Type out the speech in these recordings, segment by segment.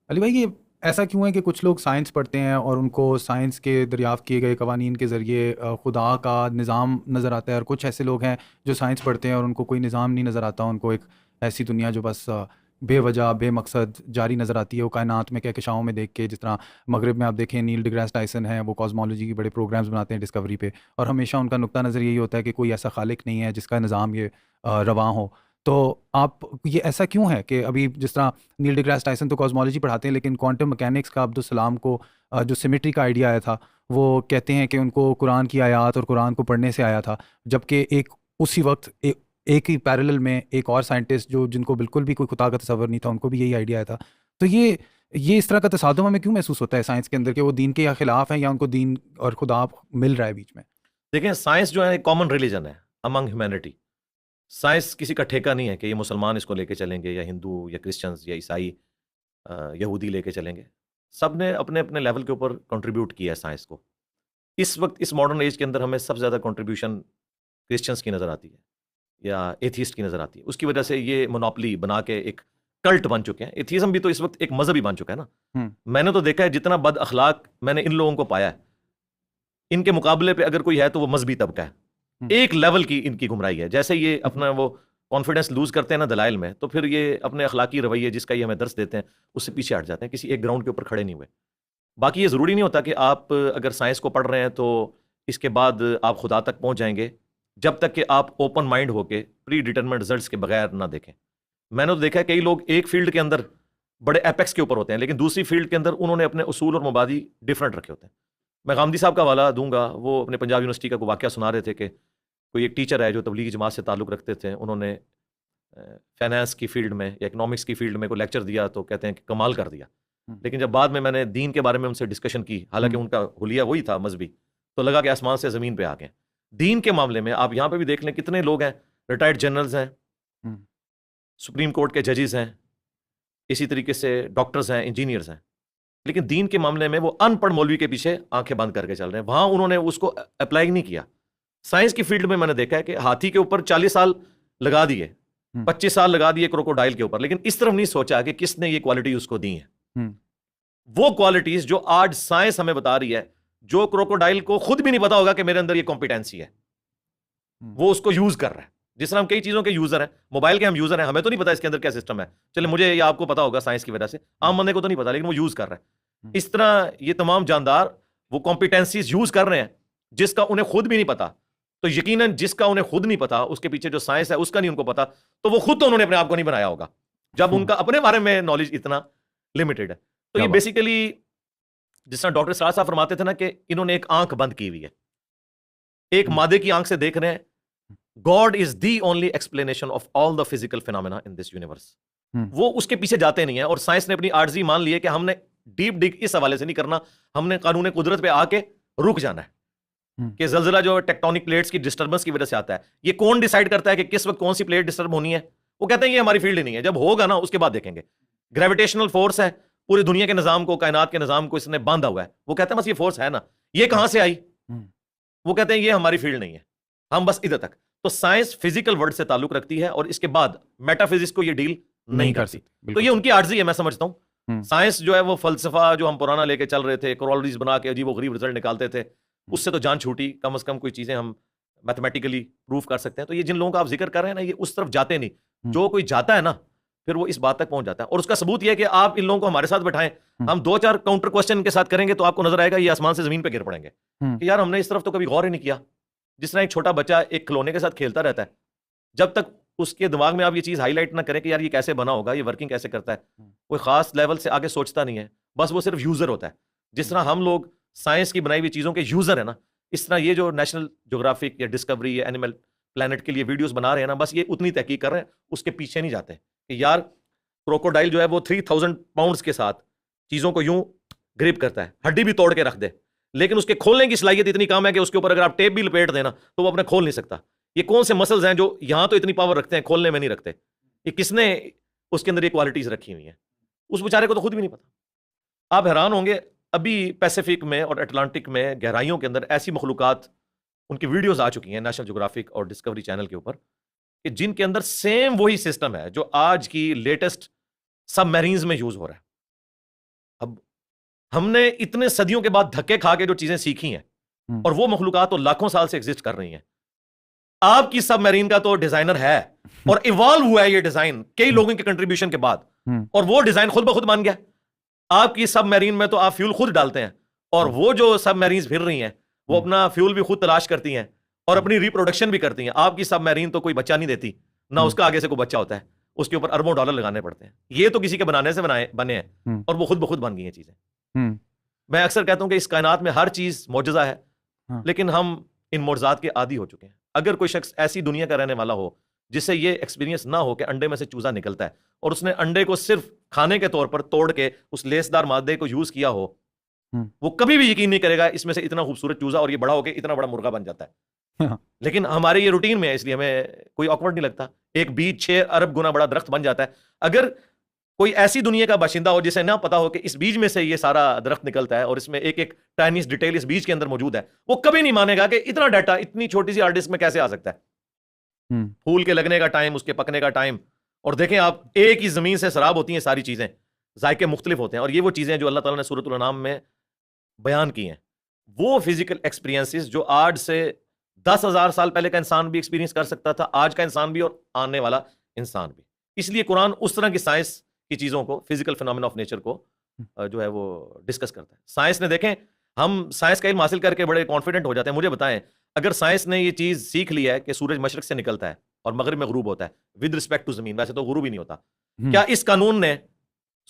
علی بھائی یہ ایسا کیوں ہے کہ کچھ لوگ سائنس پڑھتے ہیں اور ان کو سائنس کے دریافت کیے گئے قوانین کے ذریعے خدا کا نظام نظر آتا ہے، اور کچھ ایسے لوگ ہیں جو سائنس پڑھتے ہیں اور ان کو کوئی نظام نہیں نظر آتا، ان کو ایک ایسی دنیا جو بس بے وجہ بے مقصد جاری نظر آتی ہے، وہ کائنات میں کہکشاؤں میں دیکھ کے، جس طرح مغرب میں آپ دیکھیں نیل ڈی گریس ٹائسن ہیں، وہ کاسمولوجی کے بڑے پروگرامز بناتے ہیں ڈسکوری پہ، اور ہمیشہ ان کا نقطہ نظر یہی ہوتا ہے کہ کوئی ایسا خالق نہیں ہے جس کا نظام یہ رواں ہو۔ تو آپ یہ ایسا کیوں ہے کہ ابھی جس طرح نیل ڈی گریس ٹائسن تو کاسمولوجی پڑھاتے ہیں، لیکن کوانٹم مکینکس کا عبدالسلام کو جو سیمیٹری کا آئیڈیا آیا تھا، وہ کہتے ہیں کہ ان کو قرآن کی آیات اور قرآن کو پڑھنے سے آیا تھا، جبکہ ایک اسی وقت ایک ہی پیرلل میں ایک اور سائنٹسٹ جو جن کو بالکل بھی کوئی خدا کا تصور نہیں تھا، ان کو بھی یہی آئیڈیا آیا تھا۔ تو یہ اس طرح کا تصادم ہمیں کیوں محسوس ہوتا ہے سائنس کے اندر کہ وہ دین کے یا خلاف ہیں، یا ان کو دین اور خدا مل رہا ہے بیچ میں؟ دیکھیں، سائنس جو ہے ایک کامن ریلیجن ہے امنگ ہیومینٹی۔ سائنس کسی کا ٹھیکہ نہیں ہے کہ یہ مسلمان اس کو لے کے چلیں گے، یا ہندو یا کرسچنز یا عیسائی یہودی لے کے چلیں گے۔ سب نے اپنے اپنے لیول کے اوپر کنٹریبیوٹ کیا ہے سائنس کو۔ اس وقت اس ماڈرن ایج کے اندر ہمیں سب سے زیادہ کنٹریبیوشن کرسچنس کی نظر آتی ہے یا ایتھیسٹ کی نظر آتی ہے۔ اس کی وجہ سے یہ مونوپلی بنا کے ایک کلٹ بن چکے ہیں۔ ایتھیزم بھی تو اس وقت ایک مذہب ہی بن چکا ہے نا۔ میں نے تو دیکھا ہے جتنا بد اخلاق میں نے ان لوگوں کو پایا ہے، ان کے مقابلے پہ اگر کوئی ہے تو وہ مذہبی طبقہ ہے۔ ایک لیول کی ان کی گمراہی ہے۔ جیسے یہ اپنا وہ کانفیڈنس لوز کرتے ہیں نا دلائل میں، تو پھر یہ اپنے اخلاقی رویے جس کا یہ ہمیں درس دیتے ہیں اس سے پیچھے ہٹ جاتے ہیں، کسی ایک گراؤنڈ کے اوپر کھڑے نہیں ہوئے۔ باقی یہ ضروری نہیں ہوتا کہ آپ اگر سائنس کو پڑھ رہے ہیں تو اس کے بعد آپ خدا تک پہنچ جائیں گے، جب تک کہ آپ اوپن مائنڈ ہو کے پری ڈیٹرمنٹ رزلٹس کے بغیر نہ دیکھیں۔ میں نے تو دیکھا ہے کئی لوگ ایک فیلڈ کے اندر بڑے ایپیکس کے اوپر ہوتے ہیں، لیکن دوسری فیلڈ کے اندر انہوں نے اپنے اصول اور مبادی ڈفرینٹ رکھے ہوتے ہیں۔ میں غامدی صاحب کا حوالہ دوں گا، وہ اپنے پنجاب یونیورسٹی کا کوئی واقعہ سنا رہے تھے کہ کوئی ایک ٹیچر ہے جو تبلیغی جماعت سے تعلق رکھتے تھے، انہوں نے فائنانس کی فیلڈ میں یا اکنامکس کی فیلڈ میں کوئی لیکچر دیا تو کہتے ہیں کہ کمال کر دیا۔ لیکن جب بعد میں نے دین کے بارے میں ان سے ڈسکشن کی، حالانکہ ان کا حلیہ وہی تھا مذہبی، تو لگا کہ آسمان سے زمین پہ آ گئے۔ دین کے معاملے میں آپ یہاں پہ بھی دیکھ لیں کتنے لوگ ہیں، ریٹائرڈ جنرلز ہیں، سپریم کورٹ کے ججز ہیں، اسی طریقے سے ڈاکٹرز ہیں، انجینئرز ہیں، لیکن دین کے معاملے میں وہ ان پڑھ مولوی کے پیچھے آنکھیں بند کر کے چل رہے ہیں۔ وہاں انہوں نے اس کو اپلائی نہیں کیا۔ سائنس کی فیلڈ میں نے دیکھا ہے کہ ہاتھی کے اوپر 40 سال لگا دیے، 25 سال لگا دیے کروکوڈائل کے اوپر، لیکن اس طرف نہیں سوچا کہ کس نے یہ کوالٹی اس کو دی ہے۔ وہ کوالٹیز جو آج سائنس ہمیں بتا رہی ہے، جو کروکوڈائل کو خود بھی نہیں پتا ہوگا کہ میرے اندر یہ کمپیٹنسی ہے، وہ اس کو یوز کر رہا ہے۔ جس طرح ہم کئی چیزوں کے یوزر ہیں، موبائل کے ہم یوزر ہیں، ہمیں تو نہیں پتا اس کے اندر کیا سسٹم ہے، چلے مجھے یا آپ کو پتا ہوگا سائنس کی وجہ سے، عام بندے کو تو نہیں پتا، لیکن وہ یوز کر رہا ہے۔ اس طرح یہ تمام جاندار وہ کمپیٹنسیز یوز کر رہے ہیں جس کا انہیں خود بھی نہیں پتا۔ تو یقیناً جس کا انہیں خود نہیں پتا، اس کے پیچھے جو سائنس ہے اس کا نہیں ان کو پتا، تو وہ خود تو انہوں نے اپنے آپ کو نہیں بنایا ہوگا جب ان کا اپنے بارے میں نالج اتنا لمیٹڈ ہے۔ تو یہ بیسیکلی جس طرح ڈاکٹر سراج صاحب فرماتے تھے نا کہ انہوں نے ایک آنکھ بند کی ہوئی ہے، ایک مادے کی آنکھ سے دیکھ رہے ہیں۔ God is the only explanation of all the physical phenomena in this universe۔ وہ اس کے پیچھے جاتے نہیں ہیں، اور سائنس نے اپنی عاجزی مان لی ہے کہ ہم نے ڈیپ ڈگ اس حوالے سے نہیں کرنا، ہم نے قانون قدرت پہ آ کے رک جانا ہے کہ زلزلہ جو ٹیکٹونک پلیٹس کی ڈسٹربنس کی وجہ سے آتا ہے، یہ کون ڈیسائیڈ کرتا ہے کہ کس وقت کون سی پلیٹ ڈسٹرب ہونی ہے؟ وہ کہتے ہیں یہ ہماری فیلڈ نہیں ہے، جب ہوگا نا اس کے بعد دیکھیں گے۔ گریویٹیشنل فورس ہے، پوری دنیا کے نظام کو، کائنات کے نظام کو اس نے باندھا ہوا ہے، وہ کہتے ہیں بس یہ فورس ہے نا، یہ کہاں سے آئی؟ وہ کہتے ہیں یہ ہماری فیلڈ نہیں ہے، ہم بس ادھر تک۔ تو سائنس فزیکل ورلڈ سے تعلق رکھتی ہے، اور اس کے بعد میٹا فزکس کو یہ ڈیل نہیں کرتی۔ تو یہ ان کی عاجزی ہے، میں سمجھتا ہوں۔ سائنس جو ہے وہ فلسفہ جو ہم پرانا لے کے چل رہے تھے، کورولریز بنا کے عجیب و غریب رزلٹ نکالتے تھے، اس سے تو جان چھوٹی۔ کم از کم کوئی چیزیں ہم میتھمیٹیکلی پروف کر سکتے ہیں۔ تو یہ جن لوگوں کا آپ ذکر کر رہے ہیں نا، یہ اس طرف جاتے نہیں۔ جو کوئی جاتا ہے نا پھر وہ اس بات تک پہنچ جاتا ہے، اور اس کا ثبوت یہ ہے کہ آپ ان لوگوں کو ہمارے ساتھ بٹھائیں، ہم 2-4 کاؤنٹر کوسچن کے ساتھ کریں گے تو آپ کو نظر آئے گا یہ آسمان سے زمین پہ گر پڑیں گے کہ یار ہم نے اس طرف تو کبھی غور ہی نہیں کیا۔ جس طرح ایک چھوٹا بچہ ایک کھلونے کے ساتھ کھیلتا رہتا ہے، جب تک اس کے دماغ میں آپ یہ چیز ہائی لائٹ نہ کریں کہ یار یہ کیسے بنا ہوگا، یہ ورکنگ کیسے کرتا ہے، کوئی خاص لیول سے آگے سوچتا نہیں ہے، بس وہ صرف یوزر ہوتا ہے۔ جس طرح ہم لوگ سائنس کی بنائی ہوئی چیزوں کے یوزر ہیں نا، اس طرح یہ جو نیشنل جغرافک یا ڈسکوری یا اینیمل پلانٹ کے لیے ویڈیوز بنا رہے ہیں نا، بس یہ اتنی تحقیق کر رہے ہیں، اس کے پیچھے نہیں جاتے کہ یار کروکوڈائل جو ہے وہ 3000 پاؤنڈز کے ساتھ چیزوں کو یوں گریپ کرتا ہے، ہڈی بھی توڑ کے رکھ دے، لیکن اس کے کھولنے کی صلاحیت اتنی کم ہے کہ اس کے اوپر اگر آپ ٹیپ بھی لپیٹ دینا تو وہ اپنے کھول نہیں سکتا۔ یہ کون سے مسلز ہیں جو یہاں تو اتنی پاور رکھتے ہیں، کھولنے میں نہیں رکھتے؟ یہ کس نے اس کے اندر یہ کوالٹیز رکھی ہوئی ہیں؟ اس بیچارے کو تو خود بھی نہیں پتا۔ آپ حیران ہوں گے، ابھی پیسیفک میں اور اٹلانٹک میں گہرائیوں کے اندر ایسی مخلوقات، ان کی ویڈیوز آ چکی ہیں نیشنل جغرافک اور ڈسکوری چینل کے اوپر، کہ جن کے اندر سیم وہی سسٹم ہے جو آج کی لیٹسٹ سب میرینز میں یوز ہو رہا ہے۔ اب ہم نے اتنے صدیوں کے بعد دھکے کھا کے جو چیزیں سیکھی ہیں اور وہ مخلوقات تو لاکھوں سال سے ایگزسٹ کر رہی ہیں. آپ کی سب میرین کا تو ڈیزائنر ہے اور ایوالو ہوا ہے یہ ڈیزائن کئی لوگوں کے کنٹریبیوشن کے بعد, اور وہ ڈیزائن خود بخود بن گیا. آپ کی سب میرین میں تو آپ فیول خود ڈالتے ہیں, اور وہ جو سب میرینز پھر رہی ہیں وہ اپنا فیول بھی خود تلاش کرتی ہیں اور اپنی ریپروڈکشن بھی کرتی ہیں. آپ کی سب میرین تو کوئی بچہ نہیں دیتی, نہ اس کا آگے سے کوئی بچہ ہوتا ہے, اس کے اوپر اربوں ڈالر لگانے پڑتے ہیں. یہ تو کسی کے بنانے سے بنے ہیں اور وہ خود بخود بن گئی ہیں چیزیں. میں اکثر کہتا ہوں کہ اس کائنات میں ہر چیز معجزہ ہے, لیکن ہم ان معجزات کے عادی ہو چکے ہیں. اگر کوئی شخص ایسی دنیا کا رہنے والا ہو جس سے یہ ایکسپیرینس نہ ہو کہ انڈے میں سے چوزا نکلتا ہے اور اس نے انڈے کو صرف کھانے کے طور پر توڑ کے اس لیسدار مادے کو یوز کیا ہو, وہ کبھی بھی یقین نہیں کرے گا اس میں سے اتنا خوبصورت چوزا اور یہ بڑا ہو کے اتنا بڑا مرغا بن جاتا ہے. لیکن ہمارے یہ روٹین میں ہے, اس لیے ہمیں کوئی آکورڈ نہیں لگتا. ایک بیج 6 ارب گنا بڑا درخت بن جاتا ہے. اگر کوئی ایسی دنیا کا باشندہ ہو جسے نہ پتا ہو کہ اس بیج میں سے یہ سارا درخت نکلتا ہے اور اس میں ایک ایک ٹائنیس ڈیٹیل اس بیج کے اندر موجود ہے, وہ کبھی نہیں مانے گا کہ اتنا ڈیٹا اتنی چھوٹی سی ہارڈ ڈسک میں کیسے آ سکتا ہے. پھول کے لگنے کا ٹائم, اس کے پکنے کا ٹائم, اور دیکھیں آپ ایک ہی زمین سے سراب ہوتی ہیں ساری چیزیں, ذائقے مختلف ہوتے ہیں. اور یہ وہ چیزیں جو اللہ تعالیٰ نے سورۃ الانعام میں بیان کی ہیں, وہ فزیکل ایکسپیرینسز جو آج سے 10,000 سال پہلے کا انسان بھی ایکسپیرینس کر سکتا تھا, آج کا انسان بھی اور آنے والا انسان بھی. اس لیے قرآن اس طرح کی سائنس کی چیزوں کو, فزیکل فینومینا آف نیچر کو جو ہے وہ ڈسکس کرتا ہے. سائنس نے, دیکھیں ہم سائنس کا علم حاصل کر کے بڑے کانفیڈنٹ ہو جاتے ہیں. مجھے بتائیں, اگر سائنس نے یہ چیز سیکھ لی ہے کہ سورج مشرق سے نکلتا ہے اور مغرب میں غروب ہوتا ہے ود رسپیکٹ ٹو زمین, ویسے تو غروب ہی نہیں ہوتا, کیا اس قانون نے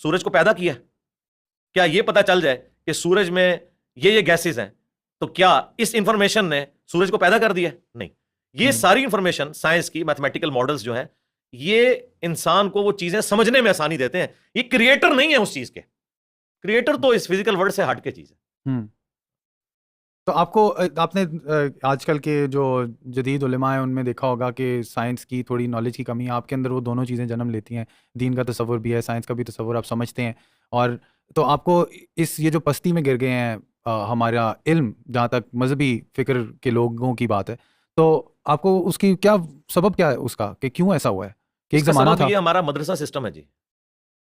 سورج کو پیدا کیا؟ کیا یہ پتا چل جائے کہ سورج میں یہ گیسز ہیں تو کیا اس انفارمیشن نے سورج کو پیدا کر دیا؟ نہیں. یہ ساری انفارمیشن سائنس کی, میتھمیٹیکل ماڈلز جو ہیں, یہ انسان کو وہ چیزیں سمجھنے میں آسانی دیتے ہیں. یہ کریٹر نہیں ہے اس چیز کے, کریٹر تو اس فزیکل ورلڈ سے ہٹ کے چیز ہے. تو آپ نے آج کل کے جو جدید علماء ہیں ان میں دیکھا ہوگا کہ سائنس کی تھوڑی نالج کی کمی ہے. آپ کے اندر وہ دونوں چیزیں جنم لیتی ہیں, دین کا تصور بھی ہے, سائنس کا بھی تصور آپ سمجھتے ہیں. اور تو آپ کو یہ جو پستی میں گر گئے ہیں ہمارا علم, جہاں تک مذہبی فکر کے لوگوں کی بات ہے, تو آپ کو اس کی کیا سبب کیا ہے اس کا, کہ کیوں ایسا ہوا ہے کہ ایک زمانہ تھا؟ یہ ہمارا مدرسہ سسٹم ہے جی.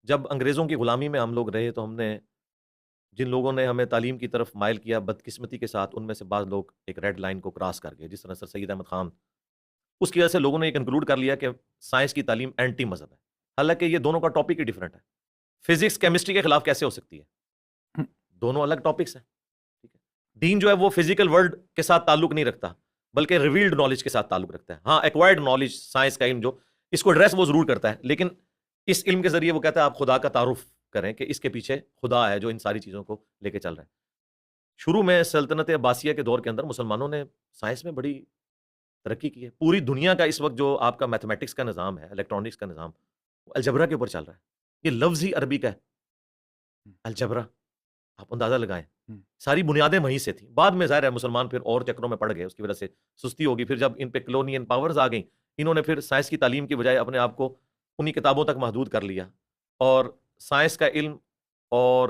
جب انگریزوں کی غلامی میں ہم لوگ رہے تو ہم نے, جن لوگوں نے ہمیں تعلیم کی طرف مائل کیا, بدقسمتی کے ساتھ ان میں سے بعض لوگ ایک ریڈ لائن کو کراس کر گئے, جس طرح سر سید احمد خان. اس کی وجہ سے لوگوں نے یہ کنکلوڈ کر لیا کہ سائنس کی تعلیم اینٹی مذہب ہے, حالانکہ یہ دونوں کا ٹاپک ہی ڈفرینٹ ہے. فزکس کیمسٹری کے خلاف کیسے ہو سکتی ہے؟ دونوں الگ ٹاپکس ہیں. دین جو ہے وہ فزیکل ورلڈ کے ساتھ تعلق نہیں رکھتا, بلکہ ریویلڈ نالج کے ساتھ تعلق رکھتا ہے. ہاں, ایکوائرڈ نالج, سائنس کا علم جو اس کو ایڈریس وہ ضرور کرتا ہے, لیکن اس علم کے ذریعے وہ کہتا ہے آپ خدا کا تعارف کریں کہ اس کے پیچھے خدا ہے جو ان ساری چیزوں کو لے کے چل رہا ہے. شروع میں سلطنت عباسیہ کے دور کے اندر مسلمانوں نے سائنس میں بڑی ترقی کی ہے. پوری دنیا کا اس وقت جو آپ کا میتھمیٹکس کا نظام ہے, الیکٹرانکس کا نظام, الجبرا کے اوپر چل رہا ہے. یہ لفظ ہی عربی کا ہے, الجبرا. آپ اندازہ لگائیں, ساری بنیادیں وہیں سے تھیں. بعد میں ظاہر ہے مسلمان پھر اور چکروں میں پڑ گئے, اس کی وجہ سے سستی ہوگی. پھر جب ان پہ کلونین پاورز آ گئیں, انہوں نے پھر سائنس کی تعلیم کی بجائے اپنے آپ کو انہی کتابوں تک محدود کر لیا, اور سائنس کا علم اور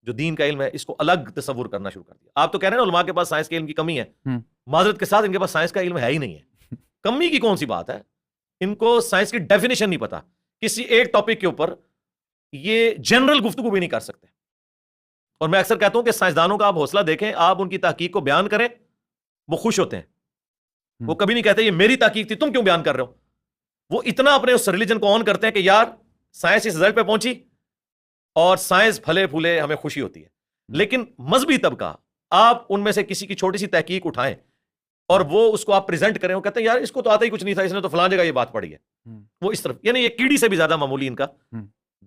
جو دین کا علم ہے اس کو الگ تصور کرنا شروع کر دیا. آپ تو کہہ رہے ہیں نا علماء کے پاس سائنس کے علم کی کمی ہے, معذرت کے ساتھ ان کے پاس سائنس کا علم ہے ہی نہیں ہے. کمی کی کون سی بات ہے, ان کو سائنس کی ڈیفینیشن نہیں پتا. کسی ایک ٹاپک کے اوپر یہ جنرل گفتگو بھی نہیں کر سکتے. اور میں اکثر کہتا ہوں کہ سائنسدانوں کا آپ حوصلہ دیکھیں, آپ ان کی تحقیق کو بیان کریں, وہ خوش ہوتے ہیں. وہ کبھی نہیں کہتے یہ میری تحقیق تھی, تم کیوں بیان کر رہے ہو. وہ اتنا اپنے اس ریلیجن کو آن کرتے ہیں کہ یار سائنس اس رزلٹ پہ پہنچی اور سائنس پھلے پھولے, ہمیں خوشی ہوتی ہے. لیکن مذہبی طبقہ, آپ ان میں سے کسی کی چھوٹی سی تحقیق اٹھائیں اور وہ اس کو آپ پریزنٹ کریں, وہ کہتے ہیں یار اس کو تو آتا ہی کچھ نہیں تھا, اس نے تو فلاں جگہ یہ بات پڑھی ہے. وہ اس طرف, یعنی یہ کیڑی سے بھی زیادہ معمولی ان کا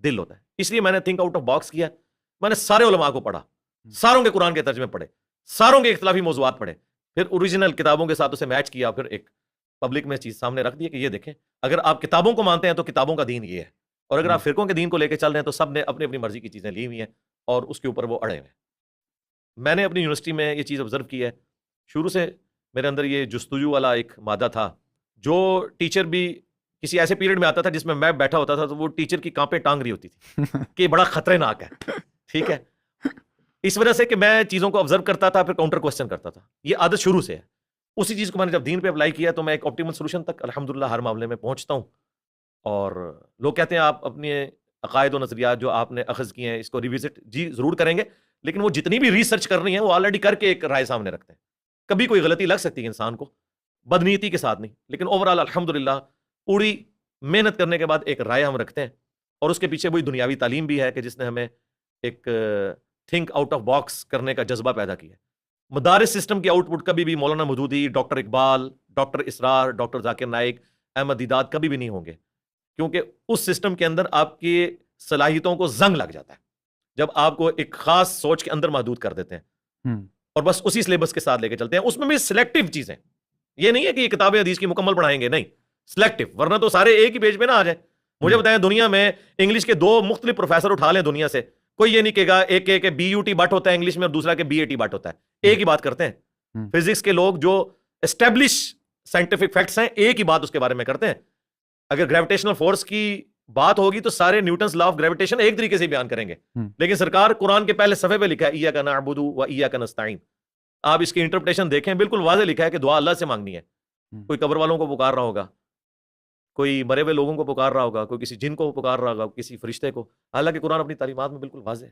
دل ہوتا ہے. اس لیے میں نے تھنک آؤٹ آف باکس کیا. میں نے سارے علماء کو پڑھا, ساروں کے قرآن کے ترجمے پڑھے, ساروں کے اختلافی موضوعات پڑھے, پھر اوریجنل کتابوں کے ساتھ اسے میچ کیا, پھر ایک پبلک میں چیز سامنے رکھ دی کہ یہ دیکھیں اگر آپ کتابوں کو مانتے ہیں تو کتابوں کا دین یہ ہے, اور اگر آپ فرقوں کے دین کو لے کے چل رہے ہیں تو سب نے اپنی اپنی مرضی کی چیزیں لی ہوئی ہیں اور اس کے اوپر وہ اڑے ہوئے ہیں. میں نے اپنی یونیورسٹی میں یہ چیز آبزرو کی ہے. شروع سے میرے اندر یہ جستجو والا ایک مادہ تھا, جو ٹیچر بھی کسی ایسے پیریڈ میں آتا تھا جس میں میں بیٹھا ہوتا تھا تو وہ ٹیچر کی کانپیں ٹانگ رہی ہوتی تھی کہ یہ بڑا خطرناک ہے. ٹھیک ہے, اس وجہ سے کہ میں چیزوں کو آبزرو کرتا تھا, پھر کاؤنٹر کوسچن کرتا تھا. یہ عادت شروع سے ہے. اسی چیز کو میں نے جب دین پہ اپلائی کیا تو میں ایک آپٹیمل سولوشن تک الحمدللہ ہر معاملے میں پہنچتا ہوں. اور لوگ کہتے ہیں آپ اپنے عقائد و نظریات جو آپ نے اخذ کیے ہیں اس کو ریوزٹ جی ضرور کریں گے، لیکن وہ جتنی بھی ریسرچ کرنی ہے وہ آلریڈی کر کے ایک رائے سامنے رکھتے ہیں. کبھی کوئی غلطی لگ سکتی ہے انسان کو، بدنیتی کے ساتھ نہیں، لیکن اوورآل الحمدللہ پوری محنت کرنے کے بعد ایک رائے ہم رکھتے ہیں. اور اس کے پیچھے وہی دنیاوی تعلیم بھی ہے کہ جس نے ہمیں ایک تھنک آؤٹ آف باکس کرنے کا جذبہ پیدا کیا. مدارس سسٹم کی آؤٹ پٹ کبھی بھی مولانا مودودی، ڈاکٹر اقبال، ڈاکٹر اسرار، ڈاکٹر ذاکر نائک، احمد دیداد کبھی بھی نہیں ہوں گے، کیونکہ اس سسٹم کے اندر آپ کی صلاحیتوں کو زنگ لگ جاتا ہے جب آپ کو ایک خاص سوچ کے اندر محدود کر دیتے ہیں اور بس اسی سلیبس کے ساتھ لے کے چلتے ہیں. اس میں بھی سلیکٹو چیزیں، یہ نہیں ہے کہ یہ کتاب حدیث کی مکمل پڑھائیں گے، نہیں، سلیکٹو، ورنہ تو سارے ایک ہی پیج پہ نہ آ جائیں. مجھے بتائیں دنیا میں انگلش کے 2 مختلف پروفیسر اٹھا لیں دنیا سے، کوئی یہ نہیں کہے گا ایک کہ بی یو ٹی بٹ ہوتا ہے انگلش میں اور دوسرا کہ بی اے ٹی بٹ ہوتا ہے. ایک ہی بات کرتے ہیں. فزکس کے لوگ جو اسٹیبلش سائنٹیفک فیکٹس ہیں ایک ہی بات اس کے بارے میں کرتے ہیں. اگر گریویٹیشنل فورس کی بات ہوگی تو سارے نیوٹنز لا آف گریویٹیشن ایک طریقے سے بیان کریں گے، لیکن سرکار قرآن کے پہلے صفحے پہ لکھا ہے ایاک نعبد و ایاک نستعین. آپ اس کی انٹرپریٹیشن دیکھیں، بالکل واضح لکھا ہے کہ دعا اللہ سے مانگنی ہے. کوئی قبر والوں کو پکار رہا ہوگا، کوئی مرے ہوئے لوگوں کو پکار رہا ہوگا، کوئی کسی جن کو پکار رہا ہوگا، کسی فرشتے کو، حالانکہ قرآن اپنی تعلیمات میں بالکل واضح ہے.